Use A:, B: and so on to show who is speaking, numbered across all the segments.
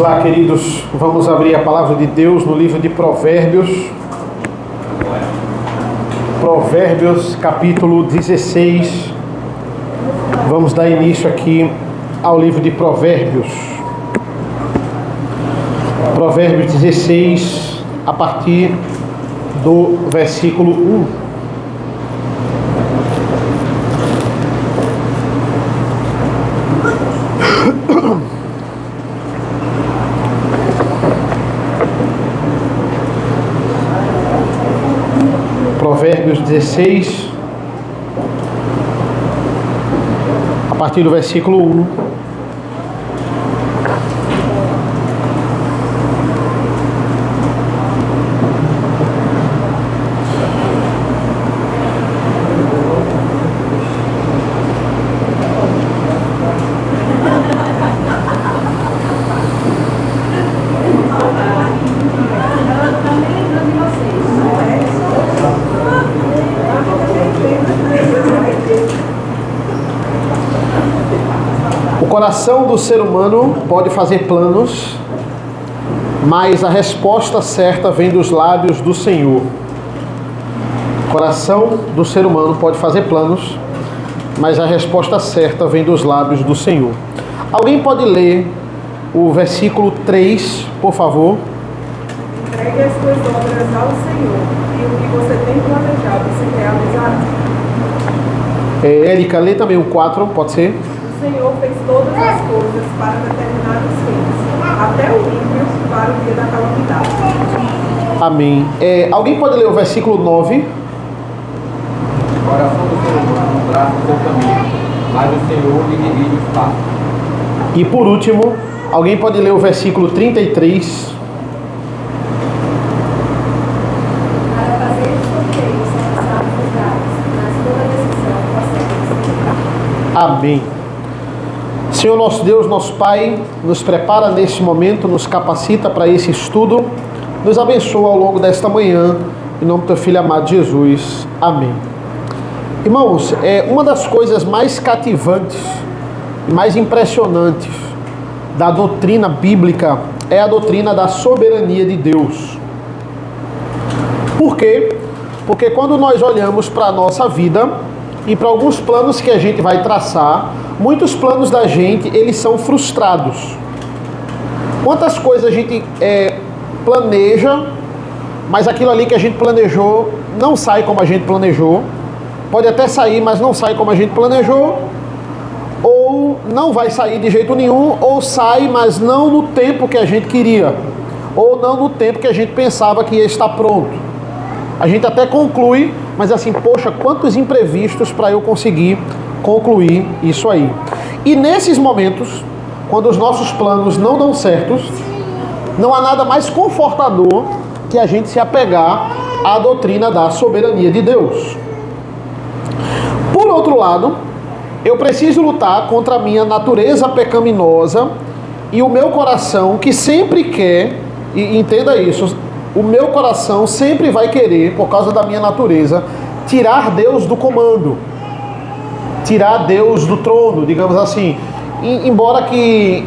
A: lá, queridos, vamos abrir a palavra de Deus no livro de Provérbios. Provérbios, capítulo 16. Vamos dar início aqui ao livro de Provérbios. Provérbios 16, a partir do versículo 1. Provérbios 16, a partir do versículo 1. O coração do ser humano pode fazer planos, mas a resposta certa vem dos lábios do Senhor. O coração do ser humano pode fazer planos, mas a resposta certa vem dos lábios do Senhor. Alguém pode ler o versículo 3, por favor?
B: Entregue as tuas obras ao Senhor, e o que você tem planejado se realizará.
A: Érica, lê também o 4, pode ser?
B: O Senhor fez todas as coisas para determinados fins, até o ímpio para o dia da calamidade.
A: Amém. Alguém pode ler o versículo 9?
C: O coração do ser humano traça o seu caminho, mas o Senhor lhe dirige os passos.
A: E por último, alguém pode ler o versículo 33?
D: Para fazer os sorteios passados os dados, mas toda decisão consegue.
A: Amém. Senhor nosso Deus, nosso Pai, nos prepara neste momento, nos capacita para esse estudo, nos abençoa ao longo desta manhã, em nome do teu Filho amado Jesus. Amém. Irmãos, uma das coisas mais cativantes e mais impressionantes da doutrina bíblica é a doutrina da soberania de Deus. Por quê? Porque quando nós olhamos para a nossa vida e para alguns planos que a gente vai traçar, muitos planos da gente, eles são frustrados. Quantas coisas a gente planeja, mas aquilo ali que a gente planejou não sai como a gente planejou. Pode até sair, mas não sai como a gente planejou. Ou não vai sair de jeito nenhum, ou sai, mas não no tempo que a gente queria. Ou não no tempo que a gente pensava que ia estar pronto. A gente até conclui, mas assim, poxa, quantos imprevistos para eu conseguir concluir isso aí. E nesses momentos, quando os nossos planos não dão certos, não há nada mais confortador que a gente se apegar à doutrina da soberania de Deus. Por outro lado, eu preciso lutar contra a minha natureza pecaminosa e o meu coração que sempre quer, e entenda isso, o meu coração sempre vai querer, por causa da minha natureza, tirar Deus do comando. Tirar Deus do trono, digamos assim. Embora que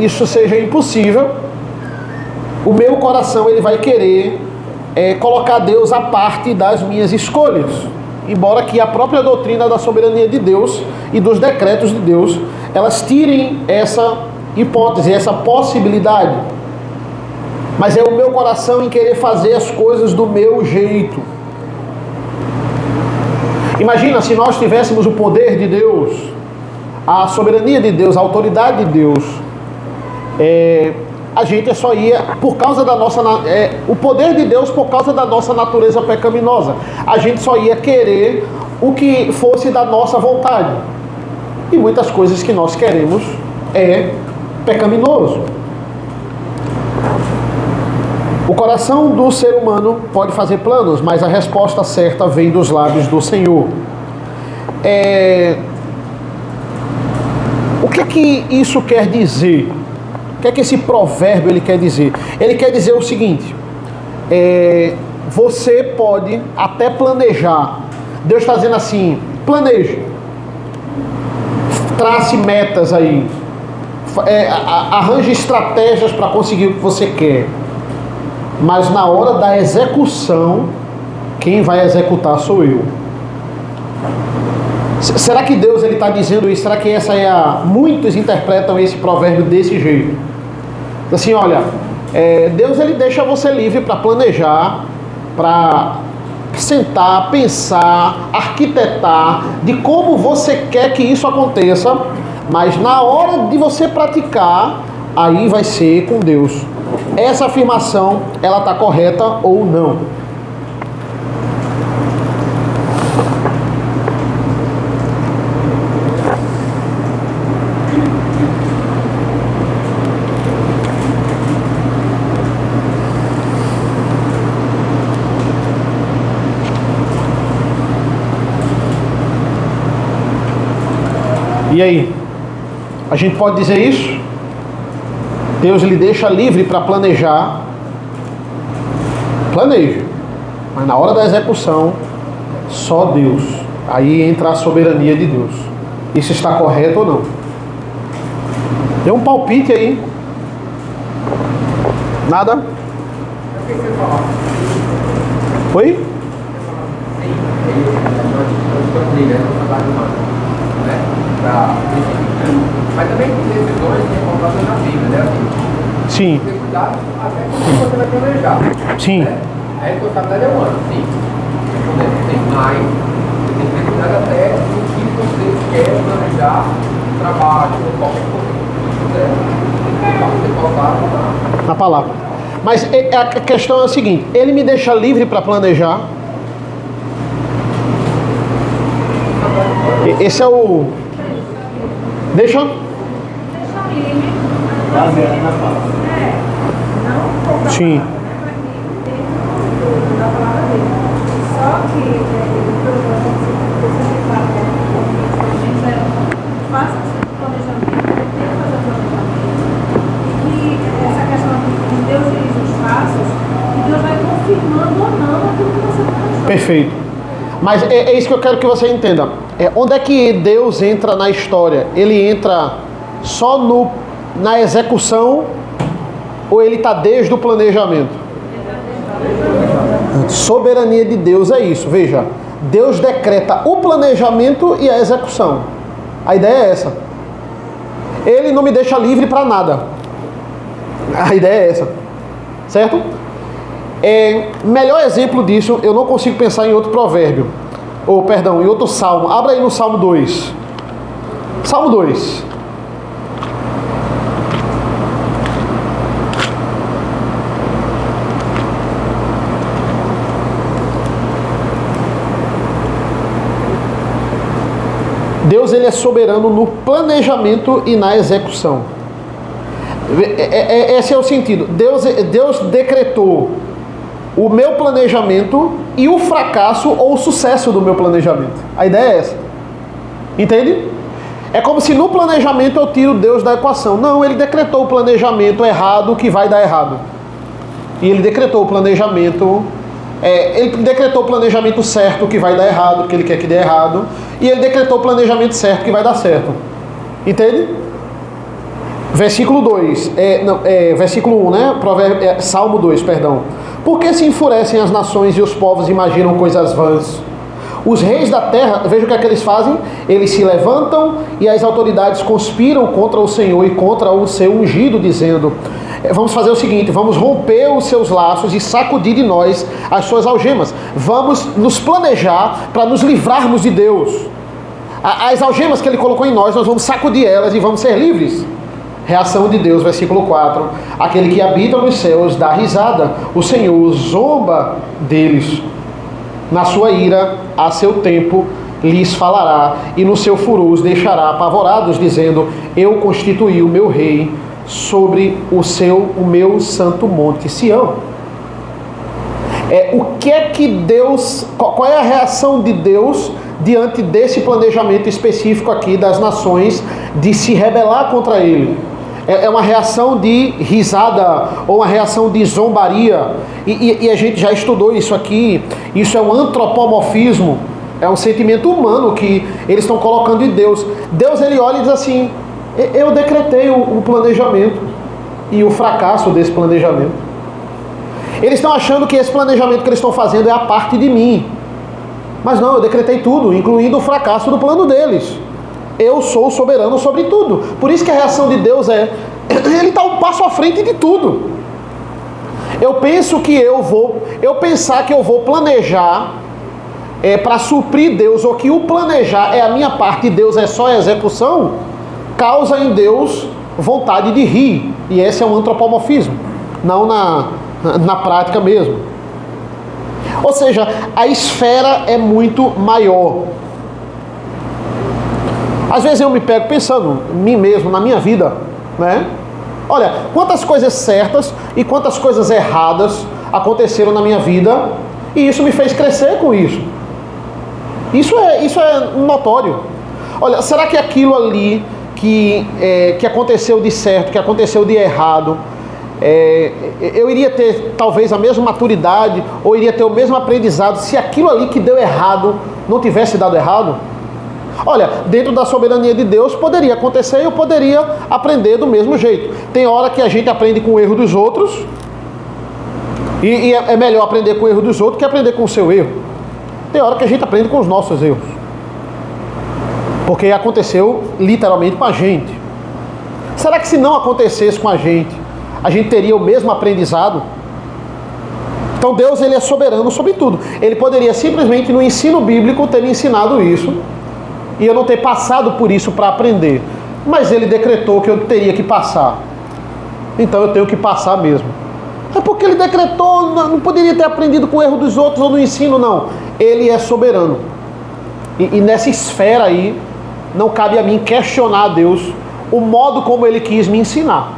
A: isso seja impossível, o meu coração ele vai querer colocar Deus à parte das minhas escolhas. Embora que a própria doutrina da soberania de Deus e dos decretos de Deus, elas tirem essa hipótese, essa possibilidade. Mas é o meu coração em querer fazer as coisas do meu jeito. Imagina se nós tivéssemos o poder de Deus, a soberania de Deus, a autoridade de Deus. A gente só ia, por causa da nossa... o poder de Deus por causa da nossa natureza pecaminosa. A gente só ia querer o que fosse da nossa vontade. E muitas coisas que nós queremos é pecaminoso. O coração do ser humano pode fazer planos, mas a resposta certa vem dos lábios do Senhor. O que é que isso quer dizer? O que é que esse provérbio ele quer dizer? Ele quer dizer o seguinte: você pode até planejar. Deus está dizendo assim: planeje, trace metas aí, arranja estratégias para conseguir o que você quer. Mas na hora da execução, quem vai executar sou eu. Será que Deus está dizendo isso? Será que muitos interpretam esse provérbio desse jeito? Assim, olha, Deus ele deixa você livre para planejar, para sentar, pensar, arquitetar de como você quer que isso aconteça, mas na hora de você praticar, aí vai ser com Deus. Essa afirmação, ela está correta ou não? E aí? A gente pode dizer isso? Deus lhe deixa livre para planejar. Planeje. Mas na hora da execução, só Deus. Aí entra a soberania de Deus. Isso está correto ou não? Dê um palpite aí. Nada? Oi?
C: Mas também tem decisões que encontradas na Bíblia, né?
A: Sim.
C: Tem cuidado até como você vai planejar.
A: Sim.
C: Né? A responsabilidade é humana, sim. Mas você tem que ter cuidado até do que você quer planejar, trabalho, ou qualquer coisa. Você voltar
A: Na palavra. Mas a questão é a seguinte: ele me deixa livre para planejar. Esse é o... Deixa
D: livre.
E: Baseado na palavra.
D: Não como
A: Sim.
D: dentro da palavra dele. Só que faça esse planejamento, tem que fazer o planejamento. E essa questão de Deus dirige os passos, e Deus vai confirmando ou não aquilo que você planejou.
A: Perfeito. Mas é isso que eu quero que você entenda. Onde é que Deus entra na história? Ele entra só na execução ou ele está desde o planejamento? Soberania de Deus é isso. Veja, Deus decreta o planejamento e a execução. A ideia é essa. Ele não me deixa livre para nada. A ideia é essa. Certo? Melhor exemplo disso, eu não consigo pensar em outro provérbio. Em outro salmo. Abra aí no Salmo 2. Salmo 2. Deus ele é soberano no planejamento e na execução. Esse é o sentido. Deus decretou o meu planejamento e o fracasso ou o sucesso do meu planejamento. A ideia é essa. Entende? É como se no planejamento eu tiro Deus da equação. Não, ele decretou o planejamento errado que vai dar errado. E ele decretou o planejamento... ele decretou o planejamento certo que vai dar errado, que ele quer que dê errado. E ele decretou o planejamento certo que vai dar certo. Entende? Versículo 2. Versículo 1, né? Salmo 2, perdão. Por que se enfurecem as nações e os povos imaginam coisas vãs? Os reis da terra, veja o que é que eles fazem. Eles se levantam e as autoridades conspiram contra o Senhor e contra o seu ungido, dizendo: vamos fazer o seguinte, vamos romper os seus laços e sacudir de nós as suas algemas. Vamos nos planejar para nos livrarmos de Deus. As algemas que ele colocou em nós vamos sacudir elas e vamos ser livres. Reação de Deus, versículo 4. Aquele que habita nos céus dá risada. O Senhor zomba deles. Na sua ira, a seu tempo, lhes falará, e no seu furor os deixará apavorados, dizendo: eu constituí o meu rei sobre o meu santo monte Sião. O que é que Deus... Qual é a reação de Deus diante desse planejamento específico aqui das nações de se rebelar contra ele? É uma reação de risada ou uma reação de zombaria. E a gente já estudou isso aqui. Isso é um antropomorfismo. É um sentimento humano que eles estão colocando em Deus. Deus ele olha e diz assim: Eu decretei o planejamento e o fracasso desse planejamento. Eles estão achando que esse planejamento que eles estão fazendo é a parte de mim. Mas não, eu decretei tudo, incluindo o fracasso do plano deles. Eu sou soberano sobre tudo. Por isso que a reação de Deus é, ele está um passo à frente de tudo. Eu pensar que eu vou planejar para suprir Deus, ou que o planejar é a minha parte e Deus é só a execução, causa em Deus vontade de rir. E esse é um antropomorfismo, não na prática mesmo. Ou seja, a esfera é muito maior. Às vezes eu me pego pensando em mim mesmo, na minha vida, né? Olha, quantas coisas certas e quantas coisas erradas aconteceram na minha vida, e isso me fez crescer com isso. Isso é notório. Olha, será que aquilo ali que aconteceu de certo, que aconteceu de errado, eu iria ter talvez a mesma maturidade, ou iria ter o mesmo aprendizado, se aquilo ali que deu errado não tivesse dado errado? Olha, dentro da soberania de Deus poderia acontecer e eu poderia aprender do mesmo jeito. Tem hora que a gente aprende com o erro dos outros, e é melhor aprender com o erro dos outros que aprender com o seu erro. Tem hora que a gente aprende com os nossos erros, porque aconteceu literalmente com a gente. Será que se não acontecesse com a gente teria o mesmo aprendizado? Então Deus, ele é soberano sobre tudo. Ele poderia simplesmente no ensino bíblico ter me ensinado isso, e eu não ter passado por isso para aprender. Mas ele decretou que eu teria que passar. Então eu tenho que passar mesmo. É porque ele decretou, não poderia ter aprendido com o erro dos outros ou no ensino, não. Ele é soberano. E nessa esfera aí, não cabe a mim questionar a Deus o modo como ele quis me ensinar.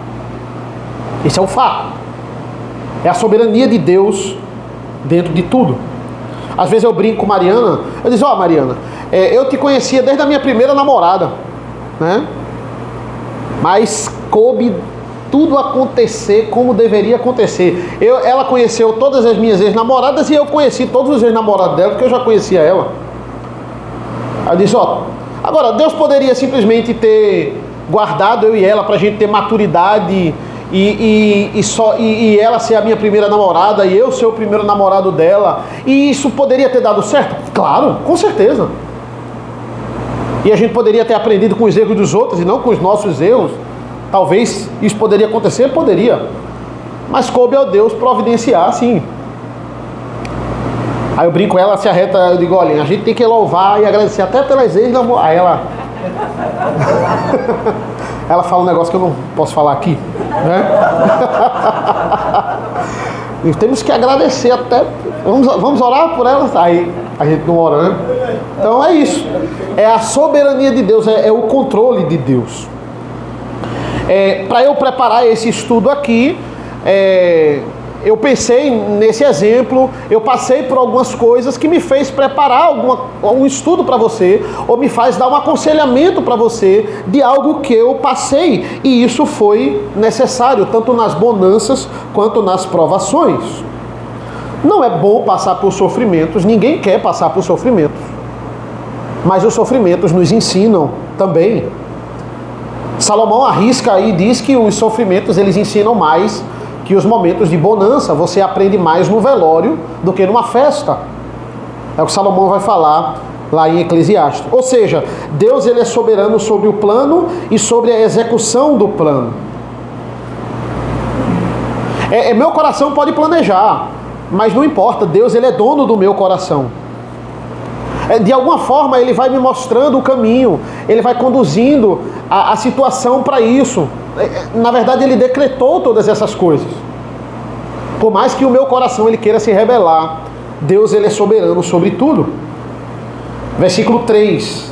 A: Esse é o fato. É a soberania de Deus dentro de tudo. Às vezes eu brinco com Mariana, eu digo, Mariana, eu te conhecia desde a minha primeira namorada, né? Mas coube tudo acontecer como deveria acontecer. Ela conheceu todas as minhas ex-namoradas e eu conheci todos os ex-namorados dela, porque eu já conhecia ela. Aí eu disse, agora Deus poderia simplesmente ter guardado eu e ela pra gente ter maturidade e ela ser a minha primeira namorada e eu ser o primeiro namorado dela, e isso poderia ter dado certo? Claro, com certeza. E a gente poderia ter aprendido com os erros dos outros e não com os nossos erros. Talvez isso poderia acontecer, poderia. Mas coube ao Deus providenciar, sim. Aí eu brinco com ela, se arreta, eu digo, olha, a gente tem que louvar e agradecer até pelas ex-namoradas. Aí ela fala um negócio que eu não posso falar aqui, né? E temos que agradecer até. Vamos orar por ela? Aí a gente não ora, né? Então é isso. É a soberania de Deus, é o controle de Deus. Para eu preparar esse estudo aqui, eu pensei nesse exemplo, eu passei por algumas coisas que me fez preparar um estudo para você, ou me faz dar um aconselhamento para você de algo que eu passei, e isso foi necessário, tanto nas bonanças quanto nas provações. Não é bom passar por sofrimentos, ninguém quer passar por sofrimentos, mas os sofrimentos nos ensinam também. Salomão arrisca aí e diz que os sofrimentos eles ensinam mais que os momentos de bonança. Você aprende mais no velório do que numa festa. É o que Salomão vai falar lá em Eclesiastes. Ou seja, Deus ele é soberano sobre o plano e sobre a execução do plano. Meu coração pode planejar, mas não importa, Deus ele é dono do meu coração. De alguma forma ele vai me mostrando o caminho, ele vai conduzindo a situação para isso. Na verdade ele decretou todas essas coisas. Por mais que o meu coração ele queira se rebelar, Deus ele é soberano sobre tudo. Versículo 3.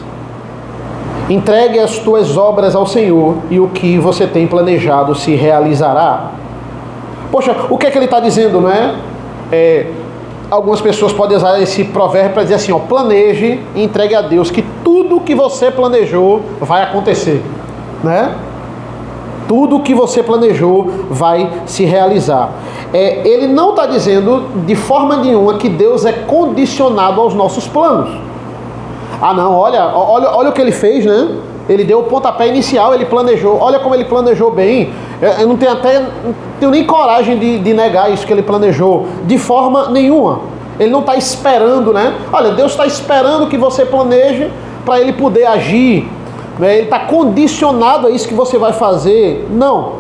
A: Entregue as tuas obras ao Senhor e o que você tem planejado se realizará. Poxa, o que é que ele está dizendo, não é? Algumas pessoas podem usar esse provérbio para dizer assim, planeje e entregue a Deus que tudo que você planejou vai acontecer, né? Tudo que você planejou vai se realizar. Ele não está dizendo de forma nenhuma que Deus é condicionado aos nossos planos. Não, olha o que ele fez, né? Ele deu o pontapé inicial, ele planejou. Olha como ele planejou bem. Eu não tenho nem coragem de negar isso que ele planejou. De forma nenhuma. Ele não está esperando, né? Olha, Deus está esperando que você planeje para ele poder agir. Ele está condicionado a isso que você vai fazer. Não.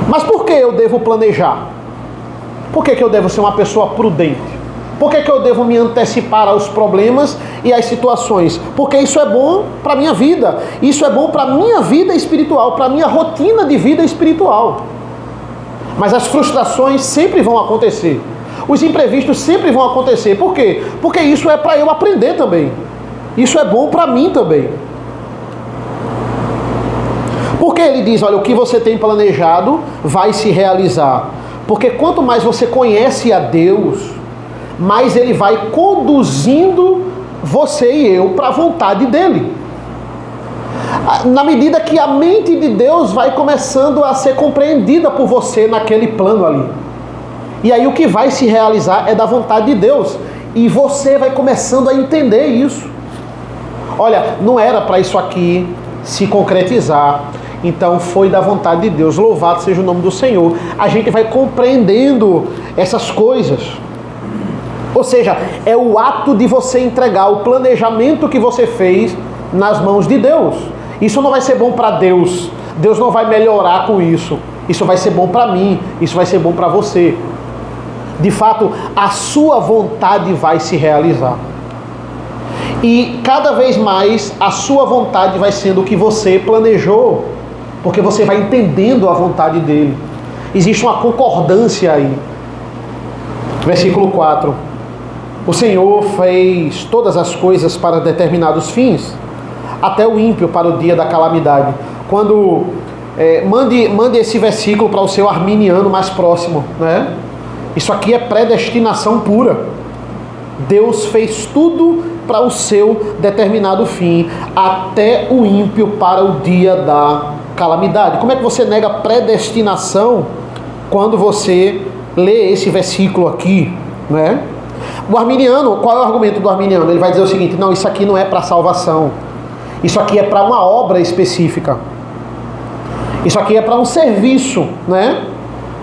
A: Mas por que eu devo planejar? Por que eu devo ser uma pessoa prudente? Por que eu devo me antecipar aos problemas e às situações? Porque isso é bom para a minha vida. Isso é bom para a minha vida espiritual, para a minha rotina de vida espiritual. Mas as frustrações sempre vão acontecer. Os imprevistos sempre vão acontecer. Por quê? Porque isso é para eu aprender também. Isso é bom para mim também. Porque ele diz, olha, o que você tem planejado vai se realizar. Porque quanto mais você conhece a Deus, mais ele vai conduzindo você e eu para a vontade dele. Na medida que a mente de Deus vai começando a ser compreendida por você naquele plano ali. E aí o que vai se realizar é da vontade de Deus. E você vai começando a entender isso. Olha, não era para isso aqui se concretizar. Então foi da vontade de Deus. Louvado seja o nome do Senhor. A gente vai compreendendo essas coisas. Ou seja, é o ato de você entregar o planejamento que você fez nas mãos de Deus. Isso não vai ser bom para Deus. Deus não vai melhorar com isso. Isso vai ser bom para mim. Isso vai ser bom para você. De fato, a sua vontade vai se realizar. E cada vez mais a sua vontade vai sendo o que você planejou. Porque você vai entendendo a vontade dele. Existe uma concordância aí. Versículo 4. O Senhor fez todas as coisas para determinados fins, até o ímpio para o dia da calamidade. Quando mande esse versículo para o seu arminiano mais próximo, né? Isso aqui é predestinação pura. Deus fez tudo para o seu determinado fim, até o ímpio para o dia da calamidade. Como é que você nega predestinação quando você lê esse versículo aqui, né? O arminiano, qual é o argumento do arminiano? Ele vai dizer o seguinte: não, isso aqui não é para salvação. Isso aqui é para uma obra específica. Isso aqui é para um serviço, né?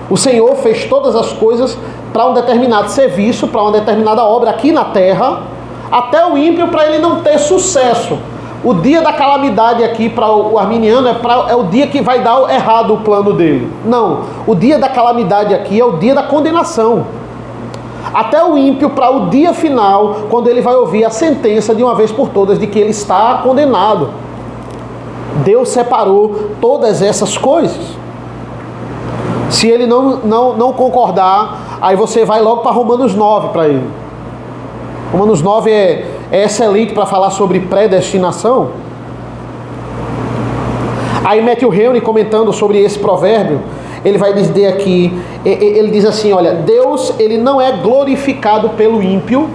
A: O Senhor fez todas as coisas para um determinado serviço, para uma determinada obra aqui na terra, até o ímpio para ele não ter sucesso. O dia da calamidade aqui para o arminiano é o dia que vai dar errado o plano dele. Não, o dia da calamidade aqui é o dia da condenação. Até o ímpio para o dia final, quando ele vai ouvir a sentença de uma vez por todas de que ele está condenado. Deus separou todas essas coisas. Se ele não concordar, aí você vai logo para Romanos 9 para ele. Romanos 9 é excelente para falar sobre predestinação. Aí Matthew Henry, comentando sobre esse provérbio, ele vai dizer aqui, ele diz assim, olha, Deus, ele não é glorificado pelo ímpio,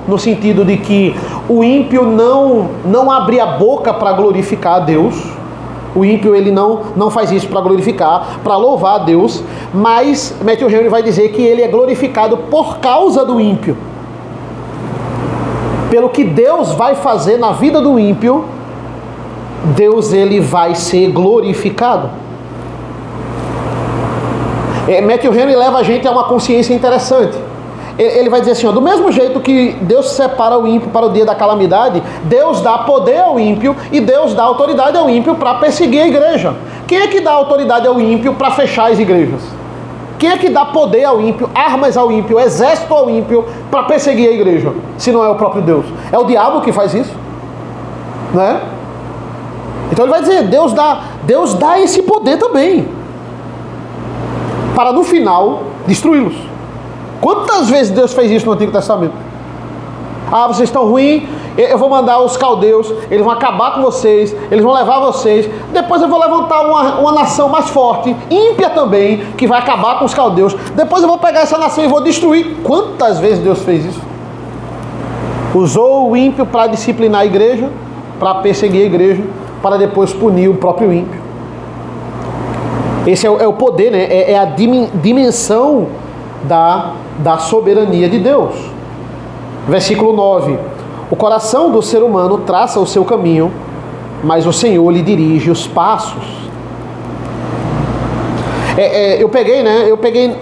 A: no sentido de que o ímpio não abre a boca para glorificar a Deus. O ímpio, ele não faz isso para glorificar, para louvar a Deus, mas Matthew Henry vai dizer que ele é glorificado por causa do ímpio. Pelo que Deus vai fazer na vida do ímpio, Deus, ele vai ser glorificado. Matthew Henry leva a gente a uma consciência interessante. Ele vai dizer assim, ó, do mesmo jeito que Deus separa o ímpio para o dia da calamidade, Deus dá poder ao ímpio e Deus dá autoridade ao ímpio para perseguir a igreja. Quem é que dá autoridade ao ímpio para fechar as igrejas? Quem é que dá poder ao ímpio, armas ao ímpio, exército ao ímpio para perseguir a igreja? Se não é o próprio Deus. É o diabo que faz isso, né? Então ele vai dizer, Deus dá esse poder também, para no final destruí-los. Quantas vezes Deus fez isso no Antigo Testamento? Ah, vocês estão ruins, eu vou mandar os caldeus, eles vão acabar com vocês, eles vão levar vocês, depois eu vou levantar uma nação mais forte, ímpia também, que vai acabar com os caldeus, depois eu vou pegar essa nação e vou destruir. Quantas vezes Deus fez isso? Usou o ímpio para disciplinar a igreja, para perseguir a igreja, para depois punir o próprio ímpio. Esse é o poder, né? É a dimensão da soberania de Deus. Versículo 9. O coração do ser humano traça o seu caminho, mas o Senhor lhe dirige os passos.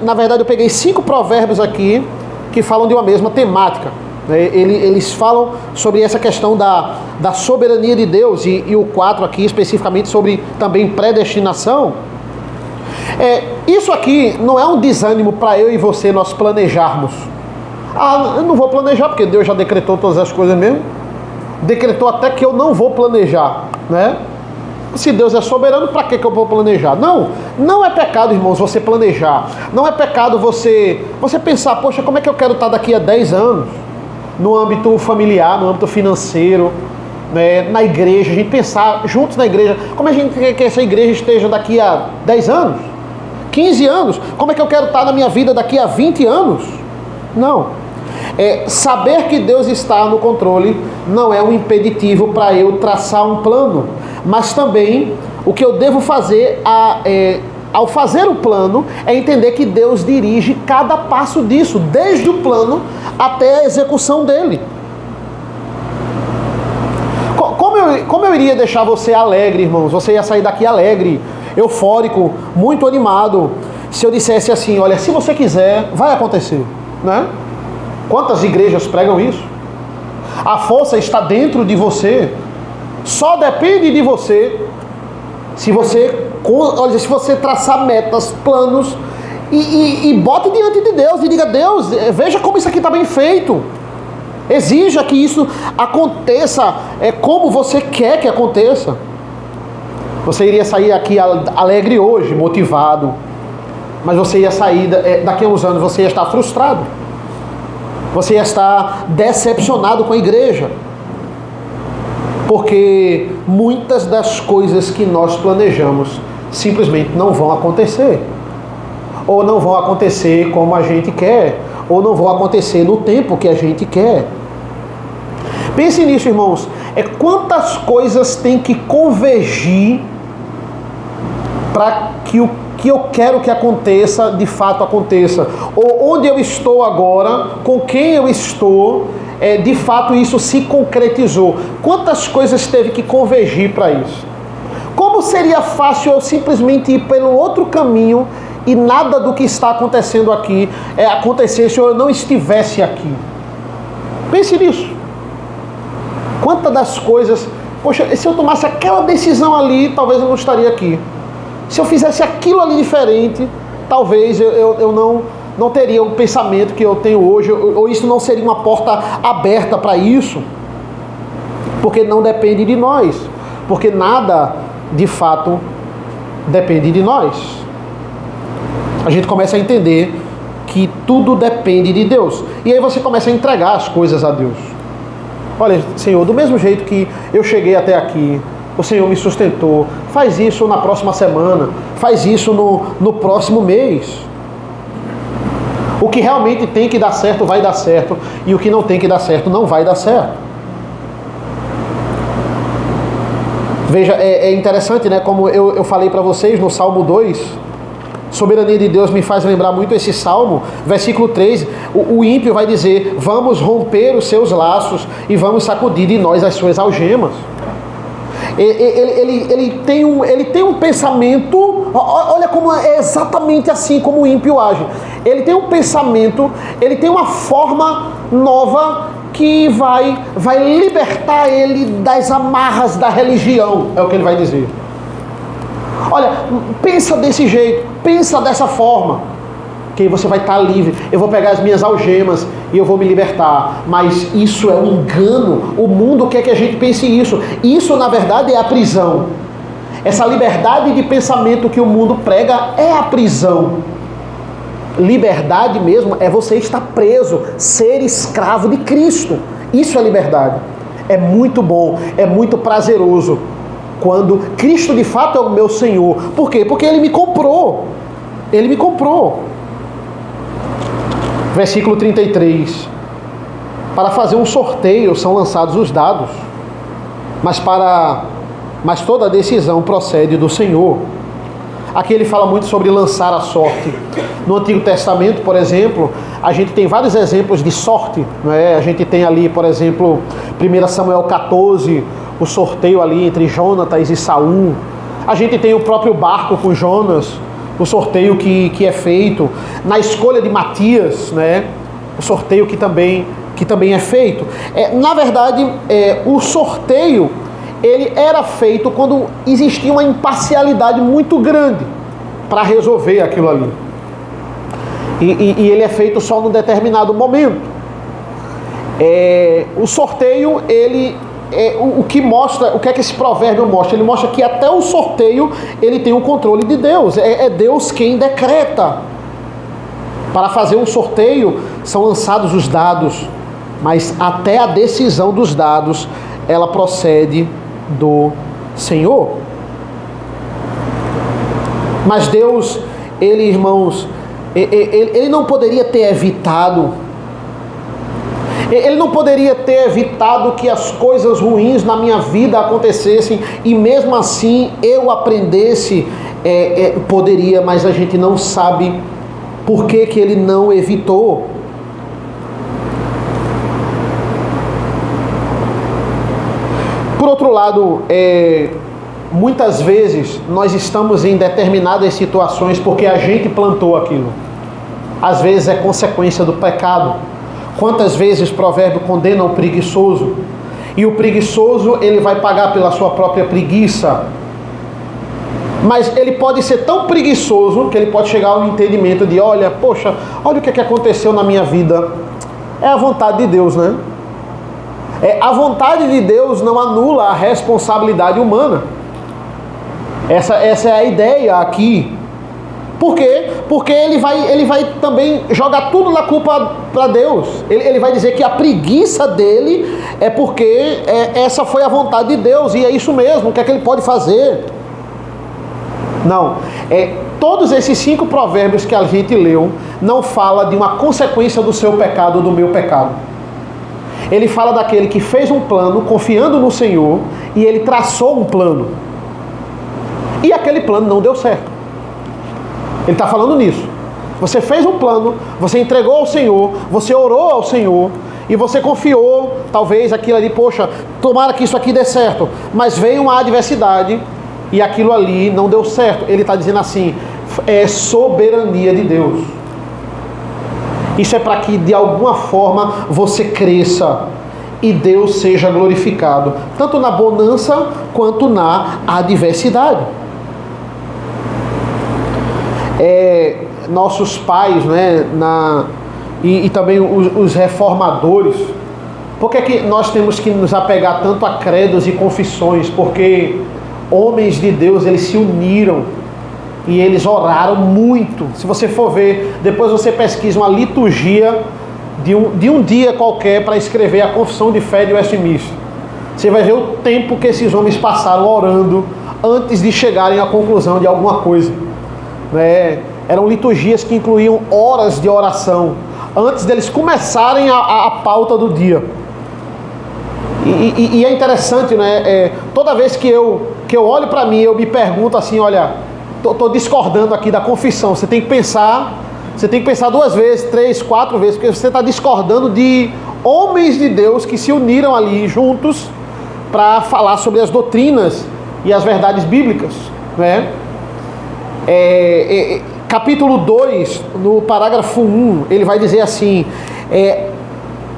A: Na verdade, eu peguei 5 provérbios aqui que falam de uma mesma temática. Eles falam sobre essa questão da soberania de Deus e o 4 aqui especificamente sobre também predestinação. Isso aqui não é um desânimo para eu e você nós planejarmos. Eu não vou planejar porque Deus já decretou todas as coisas mesmo. Decretou até que eu não vou planejar, né? Se Deus é soberano, para que eu vou planejar? Não é pecado, irmãos, você planejar. Não é pecado você pensar, poxa, como é que eu quero estar daqui a 10 anos? No âmbito familiar, no âmbito financeiro, né? Na igreja, a gente pensar juntos na igreja. Como a gente quer que essa igreja esteja daqui a 10 anos? 15 anos? Como é que eu quero estar na minha vida daqui a 20 anos? Não. Saber que Deus está no controle não é um impeditivo para eu traçar um plano, mas também o que eu devo fazer ao fazer o plano é entender que Deus dirige cada passo disso, desde o plano até a execução dele. Como eu iria deixar você alegre, irmãos? Você ia sair daqui alegre, eufórico, muito animado, se eu dissesse assim, olha, se você quiser, vai acontecer, né? Quantas igrejas pregam isso? A força está dentro de você. Só depende de você. Se você traçar metas, planos e bote diante de Deus e diga, Deus, veja como isso aqui está bem feito. Exija que isso aconteça como você quer que aconteça. Você iria sair aqui alegre hoje, motivado. Mas você ia sair, daqui a uns anos você ia estar frustrado. Você ia estar decepcionado com a igreja. Porque muitas das coisas que nós planejamos simplesmente não vão acontecer. Ou não vão acontecer como a gente quer. Ou não vão acontecer no tempo que a gente quer. Pense nisso, irmãos. Quantas coisas tem que convergir para que o que eu quero que aconteça, de fato aconteça. Ou onde eu estou agora, com quem eu estou, de fato isso se concretizou. Quantas coisas teve que convergir para isso? Como seria fácil eu simplesmente ir pelo outro caminho e nada do que está acontecendo aqui acontecesse se eu não estivesse aqui? Pense nisso. Quantas das coisas... Poxa, se eu tomasse aquela decisão ali, talvez eu não estaria aqui. Se eu fizesse aquilo ali diferente, talvez eu não teria o pensamento que eu tenho hoje, ou isso não seria uma porta aberta para isso, porque não depende de nós, porque nada de fato depende de nós. A gente começa a entender que tudo depende de Deus, e aí você começa a entregar as coisas a Deus. Olha, Senhor, do mesmo jeito que eu cheguei até aqui, o Senhor me sustentou. Faz isso na próxima semana. Faz isso no próximo mês. O que realmente tem que dar certo, vai dar certo. E o que não tem que dar certo, não vai dar certo. Veja, é interessante, né? Como eu falei para vocês no Salmo 2. Soberania de Deus me faz lembrar muito esse Salmo. Versículo 3. O ímpio vai dizer, vamos romper os seus laços e vamos sacudir de nós as suas algemas. Ele tem um pensamento, olha como é exatamente assim como o ímpio age. Ele tem um pensamento, ele tem uma forma nova que vai libertar ele das amarras da religião, é o que ele vai dizer. Olha, pensa desse jeito, pensa dessa forma, que aí você vai estar livre. Eu vou pegar as minhas algemas e eu vou me libertar. Mas isso é um engano. O mundo quer que a gente pense isso. Isso, na verdade, é a prisão. Essa liberdade de pensamento que o mundo prega é a prisão. Liberdade mesmo é você estar preso, ser escravo de Cristo. Isso é liberdade. É muito bom, é muito prazeroso quando Cristo de fato é o meu Senhor. Por quê? Porque Ele me comprou. Ele me comprou. Versículo 33. Para fazer um sorteio são lançados os dados, mas toda a decisão procede do Senhor. Aqui ele fala muito sobre lançar a sorte. No Antigo Testamento, por exemplo, a gente tem vários exemplos de sorte, não é? A gente tem ali, por exemplo, 1 Samuel 14, o sorteio ali entre Jonatas e Saul. A gente tem o próprio barco com Jonas, o sorteio que é feito. Na escolha de Matias, né? O sorteio que também é feito. Na verdade, o sorteio ele era feito quando existia uma imparcialidade muito grande para resolver aquilo ali. E ele é feito só num determinado momento. O sorteio, ele o que mostra, o que é que esse provérbio mostra? Ele mostra que até o sorteio ele tem o controle de Deus. É Deus quem decreta. Para fazer um sorteio são lançados os dados, mas até a decisão dos dados ela procede do Senhor. Mas Deus, ele, irmãos, ele não poderia ter evitado. Ele não poderia ter evitado que as coisas ruins na minha vida acontecessem e mesmo assim eu aprendesse. Poderia, mas a gente não sabe por que ele não evitou. Por outro lado, muitas vezes nós estamos em determinadas situações porque a gente plantou aquilo. Às vezes é consequência do pecado. Quantas vezes o provérbio condena o preguiçoso? E o preguiçoso, ele vai pagar pela sua própria preguiça. Mas ele pode ser tão preguiçoso que ele pode chegar ao entendimento de, olha o que aconteceu na minha vida. É a vontade de Deus, né? A vontade de Deus não anula a responsabilidade humana. Essa é a ideia aqui. Por quê? Porque ele vai também jogar tudo na culpa para Deus. Ele vai dizer que a preguiça dele é porque essa foi a vontade de Deus. E é isso mesmo, o que é que ele pode fazer? Não. Todos esses 5 provérbios que a gente leu não fala de uma consequência do seu pecado ou do meu pecado. Ele fala daquele que fez um plano confiando no Senhor e ele traçou um plano. E aquele plano não deu certo. Ele está falando nisso. Você fez um plano, você entregou ao Senhor, você orou ao Senhor e você confiou, talvez aquilo ali, tomara que isso aqui dê certo. Mas veio uma adversidade e aquilo ali não deu certo. Ele está dizendo assim, é soberania de Deus. Isso é para que de alguma forma você cresça e Deus seja glorificado, tanto na bonança quanto na adversidade. Nossos pais, né, e também os reformadores, por que nós temos que nos apegar tanto a credos e confissões? Porque homens de Deus, eles se uniram e eles oraram muito. Se você for ver, depois você pesquisa uma liturgia de um dia qualquer para escrever a confissão de fé de Westminster. Você vai ver o tempo que esses homens passaram orando antes de chegarem à conclusão de alguma coisa. Eram liturgias que incluíam horas de oração antes deles começarem a pauta do dia. E é interessante, né? Toda vez que eu olho para mim, eu me pergunto assim, olha, estou discordando aqui da confissão. Você tem que pensar 2 vezes, 3, 4 vezes, porque você está discordando de homens de Deus que se uniram ali juntos para falar sobre as doutrinas e as verdades bíblicas, né? Capítulo 2, no parágrafo 1, ele vai dizer assim,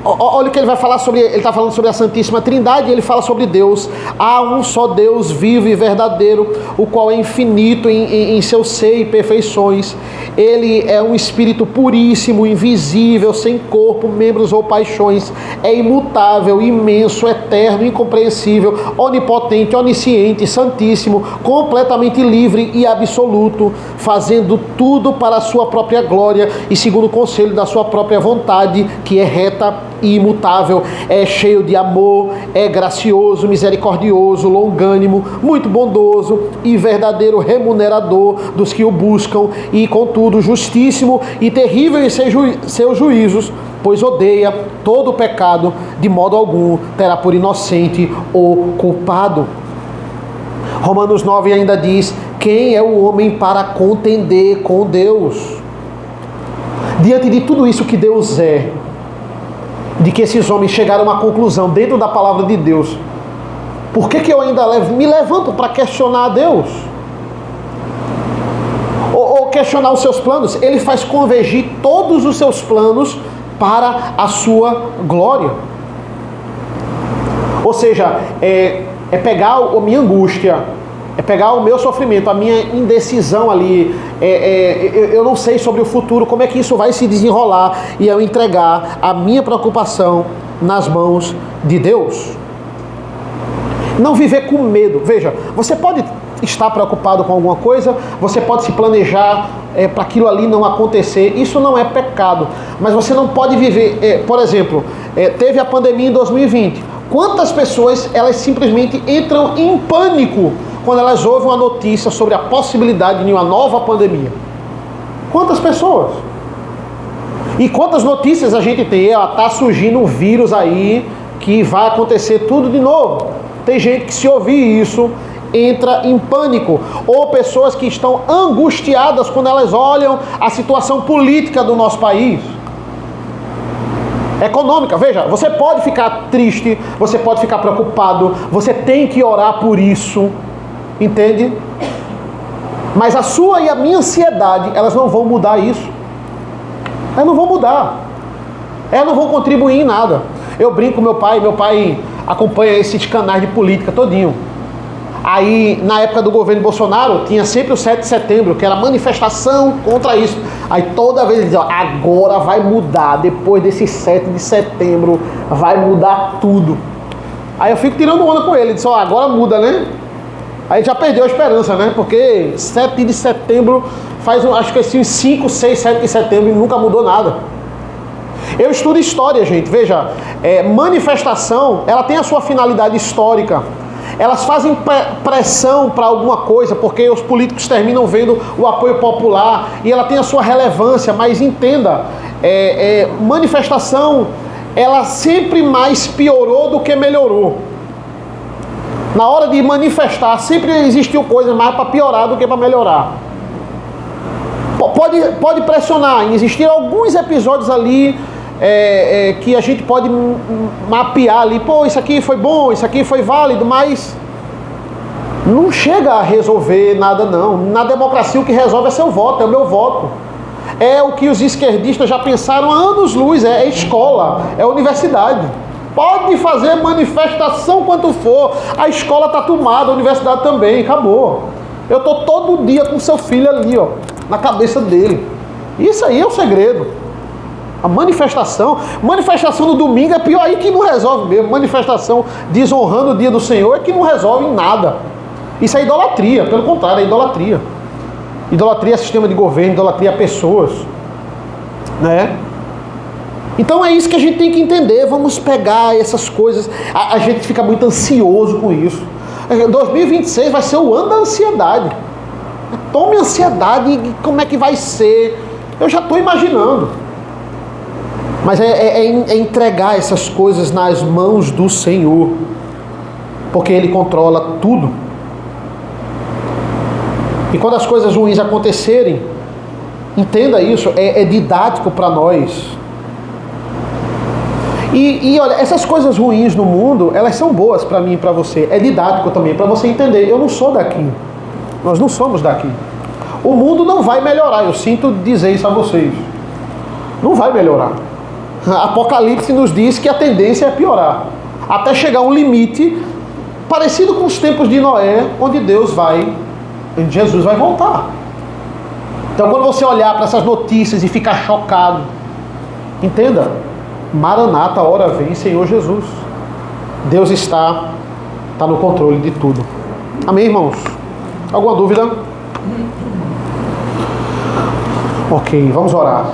A: olha o que ele vai falar sobre, ele está falando sobre a Santíssima Trindade, e ele fala sobre Deus. Há um só Deus vivo e verdadeiro, o qual é infinito em seu ser e perfeições. Ele é um Espírito puríssimo, invisível, sem corpo, membros ou paixões. É imutável, imenso, eterno, incompreensível, onipotente, onisciente, santíssimo, completamente livre e absoluto, fazendo tudo para a sua própria glória e segundo o conselho da sua própria vontade, que é reta e imutável, é cheio de amor, é gracioso, misericordioso, longânimo, muito bondoso e verdadeiro remunerador dos que o buscam, e contudo justíssimo e terrível em seus juízos, pois odeia todo o pecado, de modo algum terá por inocente o culpado. Romanos 9 ainda diz: quem é o homem para contender com Deus? Diante de tudo isso que Deus é, de que esses homens chegaram a uma conclusão dentro da palavra de Deus, por que eu ainda me levanto para questionar a Deus? Ou questionar os seus planos? Ele faz convergir todos os seus planos para a sua glória. Ou seja, é pegar a minha angústia, é pegar o meu sofrimento, a minha indecisão ali, eu não sei sobre o futuro, como é que isso vai se desenrolar, e eu entregar a minha preocupação nas mãos de Deus. Não viver com medo. Veja, você pode estar preocupado com alguma coisa, você pode se planejar para aquilo ali não acontecer, isso não é pecado, mas você não pode viver, por exemplo, teve a pandemia em 2020, quantas pessoas elas simplesmente entram em pânico quando elas ouvem uma notícia sobre a possibilidade de uma nova pandemia? Quantas pessoas? E quantas notícias a gente tem? Está surgindo um vírus aí que vai acontecer tudo de novo. Tem gente que, se ouvir isso, entra em pânico. Ou pessoas que estão angustiadas quando elas olham a situação política do nosso país, econômica. Veja, você pode ficar triste, você pode ficar preocupado, você tem que orar por isso, entende? Mas a sua e a minha ansiedade, elas não vão mudar isso. Elas não vão mudar. Elas não vão contribuir em nada. Eu brinco com meu pai acompanha esses canais de política todinho. Aí, na época do governo Bolsonaro, tinha sempre o 7 de setembro, que era manifestação contra isso. Aí toda vez ele dizia: agora vai mudar, depois desse 7 de setembro, vai mudar tudo. Aí eu fico tirando onda com ele, ele disse: agora muda, né? Aí já perdeu a esperança, né? Porque 7 de setembro faz, acho que assim, 5, 6, 7 de setembro e nunca mudou nada. Eu estudo história, gente. Veja, manifestação, ela tem a sua finalidade histórica. Elas fazem pressão para alguma coisa, porque os políticos terminam vendo o apoio popular e ela tem a sua relevância, mas entenda, manifestação, ela sempre mais piorou do que melhorou. Na hora de manifestar, sempre existiu coisa mais para piorar do que para melhorar. Pode pressionar, existiram alguns episódios ali que a gente pode mapear ali, pô, isso aqui foi bom, isso aqui foi válido, mas não chega a resolver nada não. Na democracia o que resolve é seu voto, é o meu voto. É o que os esquerdistas já pensaram há anos-luz, é escola, é universidade. Pode fazer manifestação quanto for, a escola está tomada, a universidade também, acabou. Eu estou todo dia com seu filho ali, ó, na cabeça dele. Isso aí é o segredo. A manifestação no domingo é pior aí, que não resolve mesmo. Manifestação desonrando o dia do Senhor é que não resolve em nada. Isso é idolatria, pelo contrário, é idolatria. Idolatria é sistema de governo, idolatria a pessoas, né? Então é isso que a gente tem que entender. Vamos pegar essas coisas. A gente fica muito ansioso com isso. 2026 vai ser o ano da ansiedade. Tome ansiedade, como é que vai ser? Eu já estou imaginando. Mas é entregar essas coisas nas mãos do Senhor, porque Ele controla tudo. E quando as coisas ruins acontecerem, entenda isso, é didático para nós. E olha, essas coisas ruins no mundo, elas são boas para mim e para você. É didático também, para você entender. Eu não sou daqui. Nós não somos daqui. O mundo não vai melhorar, eu sinto dizer isso a vocês. Não vai melhorar. Apocalipse nos diz que a tendência é piorar, até chegar a um limite parecido com os tempos de Noé, onde Jesus vai voltar. Então quando você olhar para essas notícias e ficar chocado, entenda, Maranata, a hora vem, Senhor Jesus. Deus está no controle de tudo. Amém, irmãos? Alguma dúvida? Ok, vamos orar.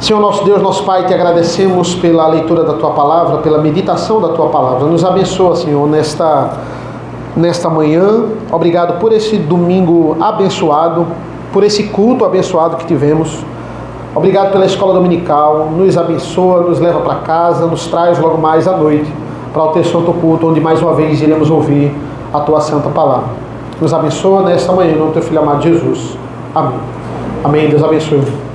A: Senhor nosso Deus, nosso Pai, te agradecemos pela leitura da Tua Palavra, pela meditação da Tua Palavra. Nos abençoa, Senhor, nesta manhã. Obrigado por esse domingo abençoado, por esse culto abençoado que tivemos. Obrigado pela escola dominical. Nos abençoa, nos leva para casa, nos traz logo mais à noite para o Teu Santo Culto, onde mais uma vez iremos ouvir a tua santa palavra. Nos abençoa nesta manhã, em nome do teu filho amado Jesus. Amém. Amém. Deus abençoe.